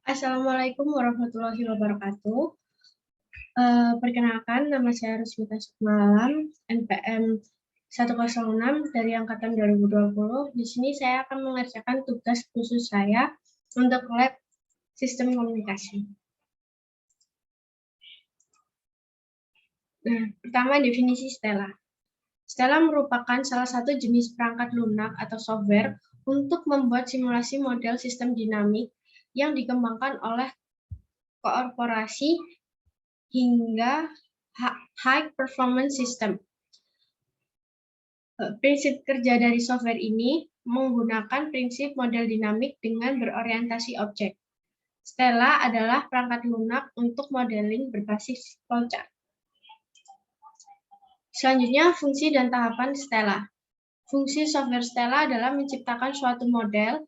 Assalamualaikum warahmatullahi wabarakatuh. Perkenalkan, nama saya Rusmita Sukmalam, NPM 106 dari Angkatan 2020. Di sini saya akan mengerjakan tugas khusus saya untuk lab sistem komunikasi. Nah, pertama definisi Stella. Stella merupakan salah satu jenis perangkat lunak atau software untuk membuat simulasi model sistem dinamik yang dikembangkan oleh korporasi hingga high performance system. Prinsip kerja dari software ini menggunakan prinsip model dinamik dengan berorientasi objek. Stella adalah perangkat lunak untuk modeling berbasis flowchart. Selanjutnya, fungsi dan tahapan Stella. Fungsi software Stella adalah menciptakan suatu model,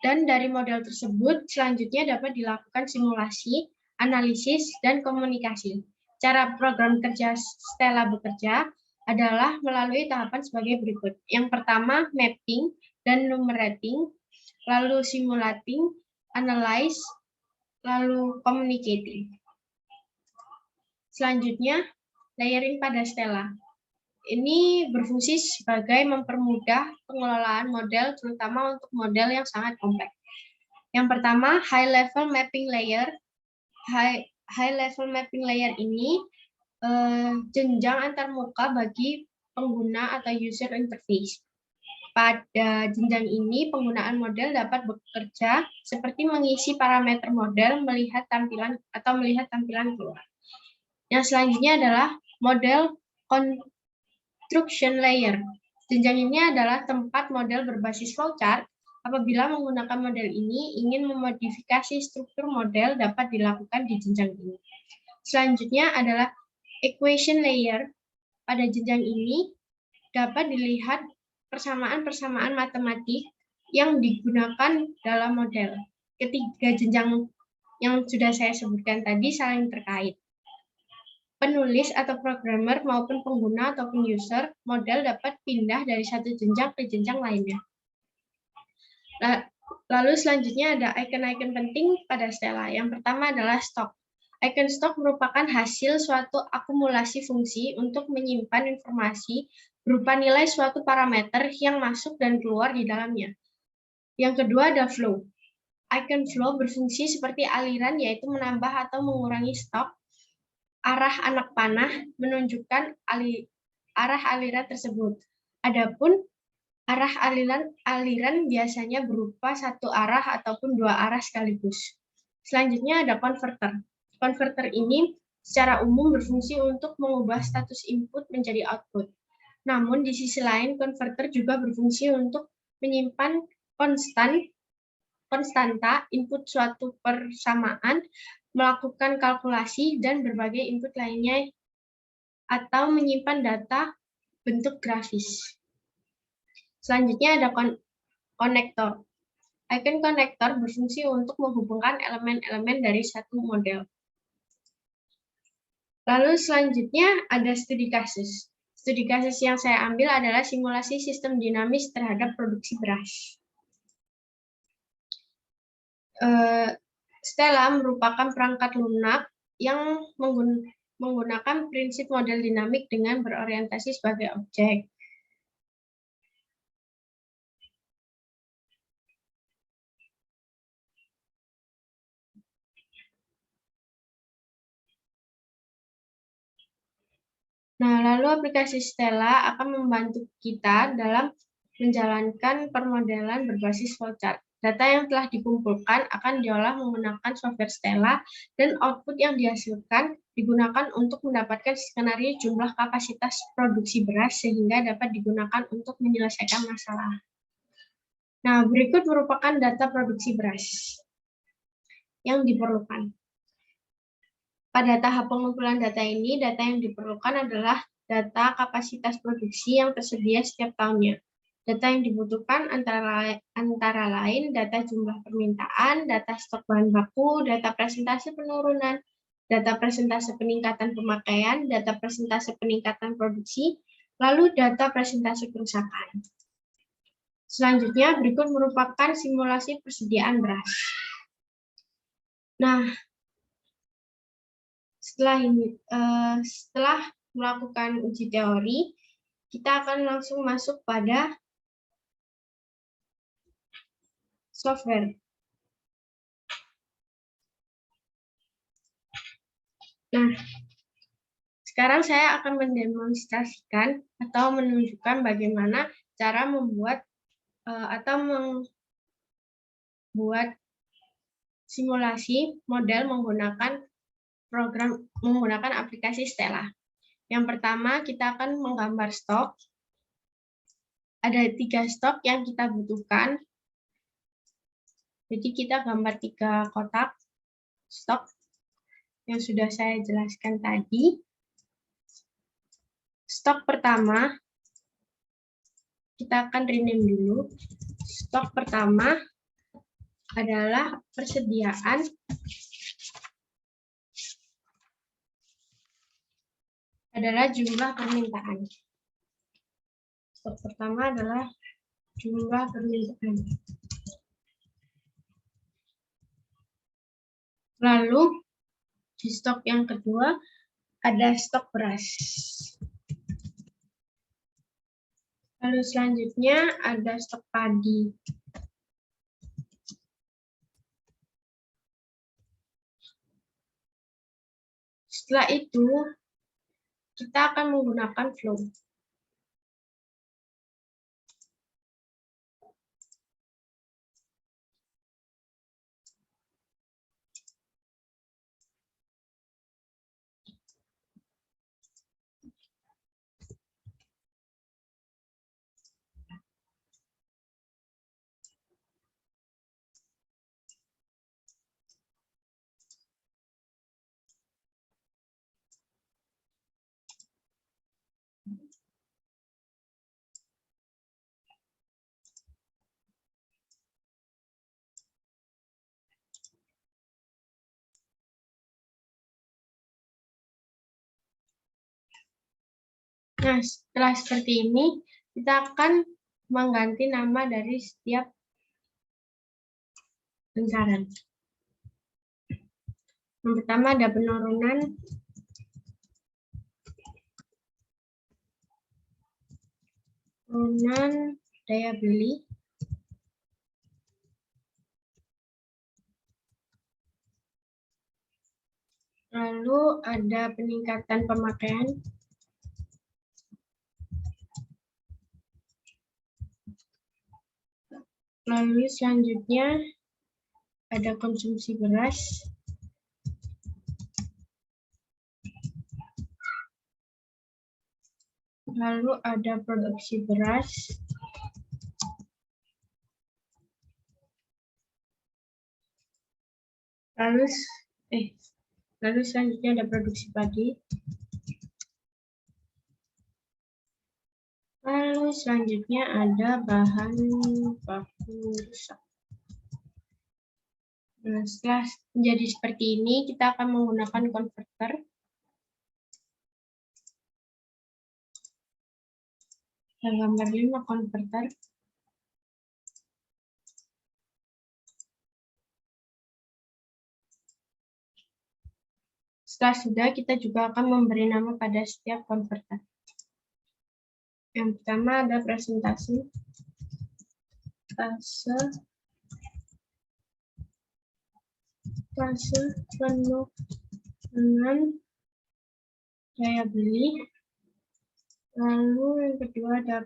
dan dari model tersebut selanjutnya dapat dilakukan simulasi, analisis, dan komunikasi. Cara program kerja Stella bekerja adalah melalui tahapan sebagai berikut. Yang pertama, mapping dan numerating, lalu simulating, analyze, lalu communicating. Selanjutnya, layering pada Stella. Ini berfungsi sebagai mempermudah pengelolaan model, terutama untuk model yang sangat kompleks. Yang pertama, high level mapping layer. High level mapping layer ini jenjang antarmuka bagi pengguna atau user interface. Pada jenjang ini, penggunaan model dapat bekerja seperti mengisi parameter model, melihat tampilan keluar. Yang selanjutnya adalah model construction layer. Jenjang ini adalah tempat model berbasis flowchart. Apabila menggunakan model ini, ingin memodifikasi struktur model dapat dilakukan di jenjang ini. Selanjutnya adalah equation layer. Pada jenjang ini dapat dilihat persamaan-persamaan matematik yang digunakan dalam model. Ketiga jenjang yang sudah saya sebutkan tadi saling terkait. Penulis atau programmer maupun pengguna ataupun user, model dapat pindah dari satu jenjang ke jenjang lainnya. Lalu selanjutnya ada icon-icon penting pada Stella. Yang pertama adalah stock. Icon stock merupakan hasil suatu akumulasi fungsi untuk menyimpan informasi berupa nilai suatu parameter yang masuk dan keluar di dalamnya. Yang kedua ada flow. Icon flow berfungsi seperti aliran, yaitu menambah atau mengurangi stok. Arah anak panah menunjukkan arah aliran tersebut. Adapun arah aliran biasanya berupa satu arah ataupun dua arah sekaligus. Selanjutnya ada converter. Converter ini secara umum berfungsi untuk mengubah status input menjadi output. Namun di sisi lain, converter juga berfungsi untuk menyimpan konstanta input suatu persamaan, melakukan kalkulasi, dan berbagai input lainnya, atau menyimpan data bentuk grafis. Selanjutnya ada konektor. Icon konektor berfungsi untuk menghubungkan elemen-elemen dari satu model. Lalu selanjutnya ada studi kasus. Studi kasus yang saya ambil adalah simulasi sistem dinamis terhadap produksi beras. Stella merupakan perangkat lunak yang menggunakan prinsip model dinamik dengan berorientasi sebagai objek. Nah, lalu aplikasi Stella akan membantu kita dalam menjalankan permodelan berbasis flowchart. Data yang telah dikumpulkan akan diolah menggunakan software Stella, dan output yang dihasilkan digunakan untuk mendapatkan skenario jumlah kapasitas produksi beras sehingga dapat digunakan untuk menyelesaikan masalah. Nah, berikut merupakan data produksi beras yang diperlukan. Pada tahap pengumpulan data ini, data yang diperlukan adalah data kapasitas produksi yang tersedia setiap tahunnya. Data yang dibutuhkan antara lain data jumlah permintaan, data stok bahan baku, data presentase penurunan, data presentase peningkatan pemakaian, data presentase peningkatan produksi, lalu data presentase kerusakan. Selanjutnya, berikut merupakan simulasi persediaan beras. Nah, setelah melakukan uji teori, kita akan langsung masuk pada software. Nah, sekarang saya akan mendemonstrasikan atau menunjukkan bagaimana cara membuat atau membuat simulasi model menggunakan aplikasi Stella. Yang pertama, kita akan menggambar stok. Ada 3 stok yang kita butuhkan. Jadi kita gambar 3 kotak stok yang sudah saya jelaskan tadi. Stok pertama, kita akan rename dulu. Stok pertama adalah persediaan adalah jumlah permintaan. Stok pertama adalah jumlah permintaan. Lalu di stok yang kedua ada stok beras. Lalu selanjutnya ada stok padi. Setelah itu kita akan menggunakan flow. Nah, setelah seperti ini, kita akan mengganti nama dari setiap lingkaran. Yang pertama ada penurunan daya beli. Lalu ada peningkatan pemakaian. Lalu selanjutnya ada konsumsi beras. Lalu ada produksi beras. Lalu selanjutnya ada produksi padi. Lalu selanjutnya ada bahan baku rusak. Nah, setelah menjadi seperti ini, kita akan menggunakan konverter. Yang gambar 5 konverter. Setelah sudah, kita juga akan memberi nama pada setiap konverter. Yang pertama ada presentasi, fase penuh dengan daya beli. Lalu yang kedua ada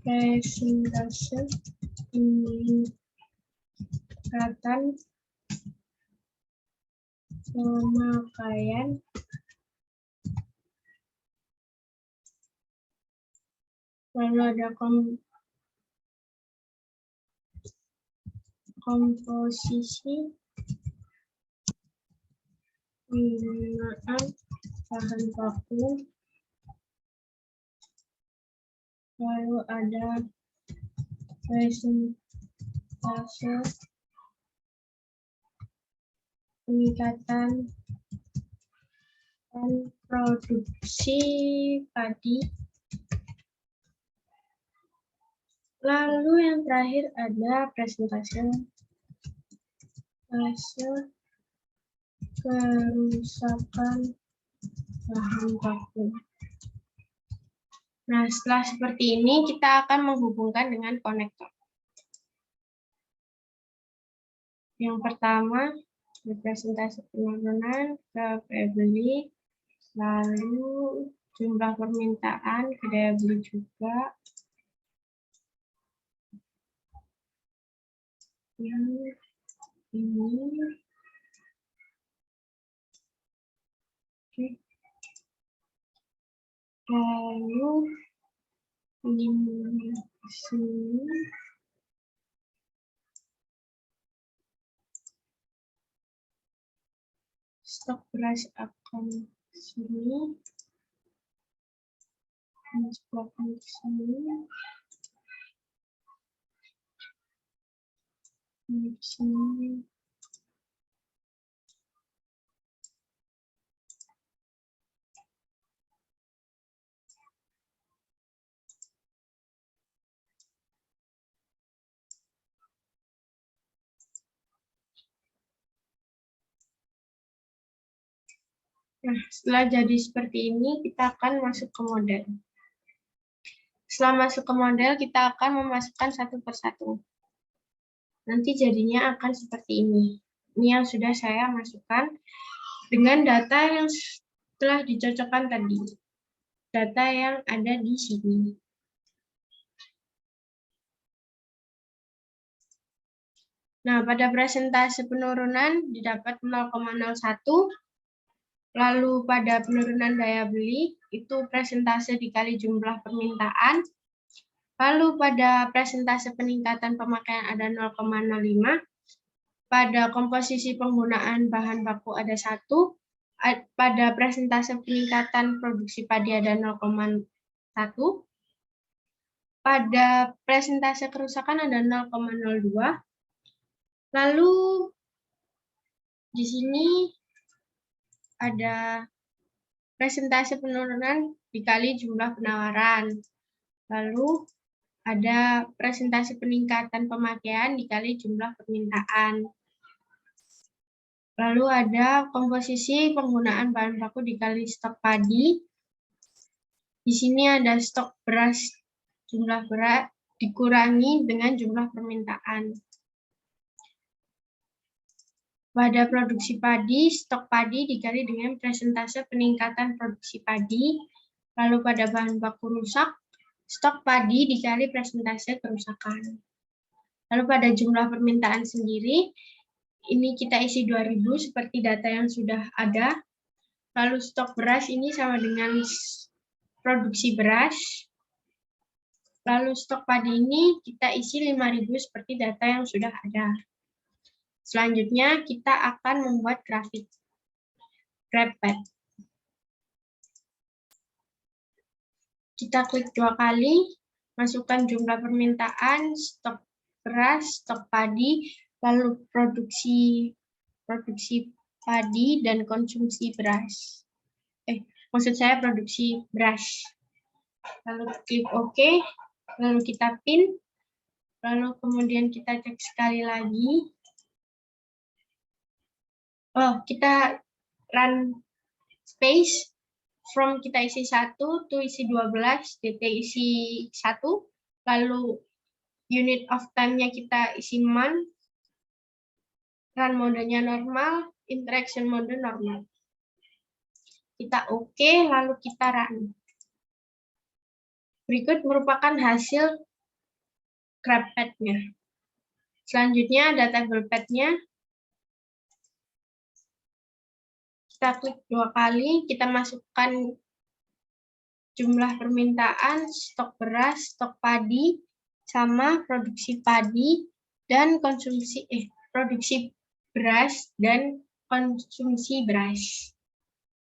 presentasi peningkatan pemakaian. Lalu ada komposisi penggunaan bahan baku. Lalu ada presentase peningkatan dan produksi padi. Lalu yang terakhir ada presentase Hasil kerusakan bahan baku. Nah, setelah seperti ini, kita akan menghubungkan dengan konektor. Yang pertama, representasi penurunan ke daya beli, lalu jumlah permintaan ke daya beli juga. Yang ini. Oke. Lalu ini sini. Stok beras akan sini. Stok akan sini. Ini sini. Nah, setelah jadi seperti ini, kita akan masuk ke model. Setelah masuk ke model, kita akan memasukkan satu persatu. Nanti jadinya akan seperti ini. Ini yang sudah saya masukkan dengan data yang telah dicocokkan tadi. Data yang ada di sini. Nah, pada presentase penurunan didapat 0,01. Lalu pada penurunan daya beli, itu presentase dikali jumlah permintaan. Lalu pada presentase peningkatan pemakaian ada 0,05. Pada komposisi penggunaan bahan baku ada 1. Pada presentase peningkatan produksi padi ada 0,1. Pada presentase kerusakan ada 0,02. Lalu di sini ada presentase penurunan dikali jumlah penawaran. Lalu ada presentase peningkatan pemakaian dikali jumlah permintaan. Lalu ada komposisi penggunaan bahan baku dikali stok padi. Di sini ada stok beras, jumlah beras dikurangi dengan jumlah permintaan. Pada produksi padi, stok padi dikali dengan presentase peningkatan produksi padi. Lalu pada bahan baku rusak, stok padi dikali presentase kerusakan. Lalu pada jumlah permintaan sendiri, ini kita isi 2000 seperti data yang sudah ada. Lalu stok beras ini sama dengan produksi beras. Lalu stok padi ini kita isi 5000 seperti data yang sudah ada. Selanjutnya kita akan membuat grafik GrabPad. Kita klik 2 kali, masukkan jumlah permintaan, stok beras, stok padi, lalu produksi padi dan konsumsi beras. Maksud saya produksi beras. Lalu klik OK, lalu kita pin, lalu kemudian kita cek sekali lagi. Kita run space, from kita isi 1, to isi 12, dt isi 1, lalu unit of time-nya kita isi month, run modenya normal, interaction mode normal. Kita OK, lalu kita run. Berikut merupakan hasil GrabPad-nya. Selanjutnya ada table pad-nya. Kita klik 2 kali, kita masukkan jumlah permintaan, stok beras, stok padi, sama produksi padi, dan produksi beras dan konsumsi beras.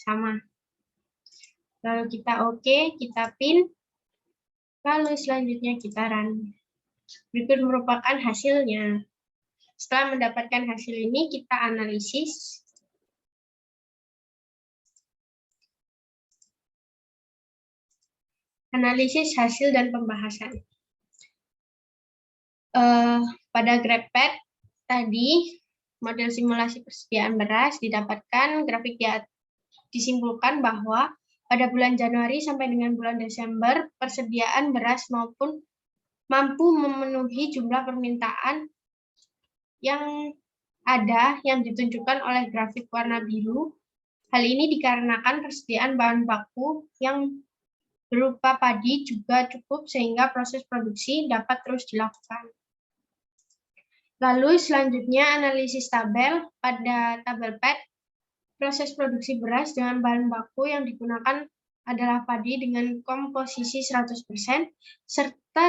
Sama. Lalu kita OK, kita pin, lalu selanjutnya kita run. Berikut merupakan hasilnya. Setelah mendapatkan hasil ini, kita analisis. Analisis hasil dan pembahasan. Pada GrabPad tadi model simulasi persediaan beras didapatkan grafik disimpulkan bahwa pada bulan Januari sampai dengan bulan Desember, persediaan beras mampu memenuhi jumlah permintaan yang ada yang ditunjukkan oleh grafik warna biru. Hal ini dikarenakan persediaan bahan baku yang berupa padi juga cukup sehingga proses produksi dapat terus dilakukan. Lalu selanjutnya analisis tabel. Pada tabel PET, proses produksi beras dengan bahan baku yang digunakan adalah padi dengan komposisi 100%, serta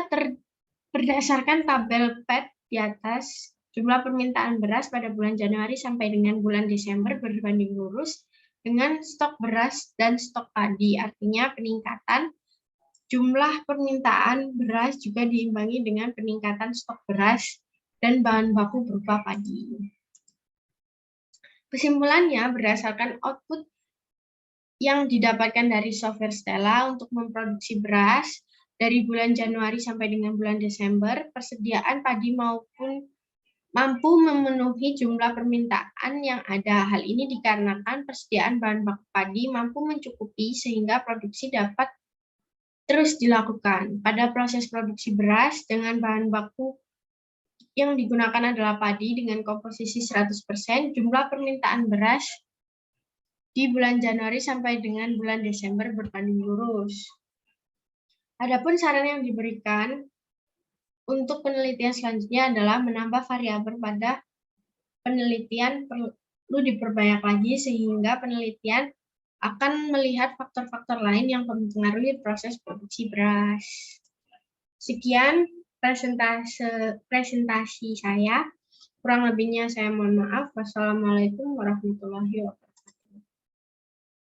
berdasarkan tabel PET di atas, jumlah permintaan beras pada bulan Januari sampai dengan bulan Desember berbanding lurus dengan stok beras dan stok padi. Artinya peningkatan jumlah permintaan beras juga diimbangi dengan peningkatan stok beras dan bahan baku berupa padi. Kesimpulannya, berdasarkan output yang didapatkan dari software Stella untuk memproduksi beras dari bulan Januari sampai dengan bulan Desember, persediaan padi mampu memenuhi jumlah permintaan yang ada. Hal ini dikarenakan persediaan bahan baku padi mampu mencukupi sehingga produksi dapat terus dilakukan. Pada proses produksi beras dengan bahan baku yang digunakan adalah padi dengan komposisi 100%, jumlah permintaan beras di bulan Januari sampai dengan bulan Desember berbanding lurus. Adapun saran yang diberikan untuk penelitian selanjutnya adalah menambah variabel pada penelitian perlu diperbanyak lagi sehingga penelitian akan melihat faktor-faktor lain yang mempengaruhi proses produksi beras. Sekian presentasi saya. Kurang lebihnya saya mohon maaf. Wassalamualaikum warahmatullahi wabarakatuh.